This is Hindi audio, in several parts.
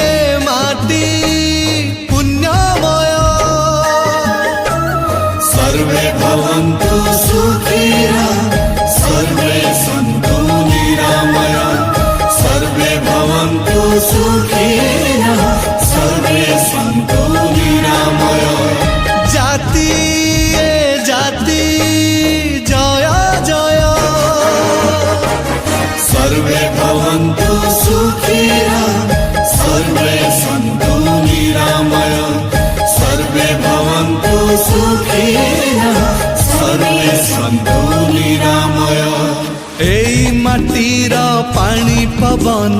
ए माटी पुण्यमय सर्वे भवन्तु सुखिनः सर्वे सन्तु निरामयाः सर्वे भवन्तु सुखिनः सर्वे सन्तु निरामयाः जाति जाति जय जय सर्वे भवन्तु सुखिनः सर्वे सन्तु निरामयाः सर्वे भवन्तु सुखिनः सर्वे सन्तु निरामयाः एई माटीर पानी पवन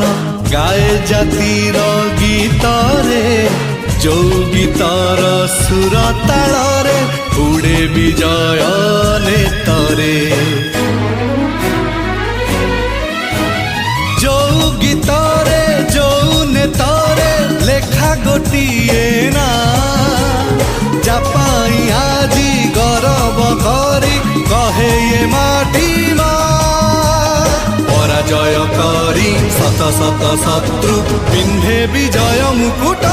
गाए जातिर गीत रे जो गीतर सुर ताल रे उड़े विजय नेतरे जो गीतरे जो नेतरे लेखा गोटिए ना जापाई आजी गौरव करी कहे ये माटी पराजय करी शत शत शत्रु पिंधे विजय मुकुट।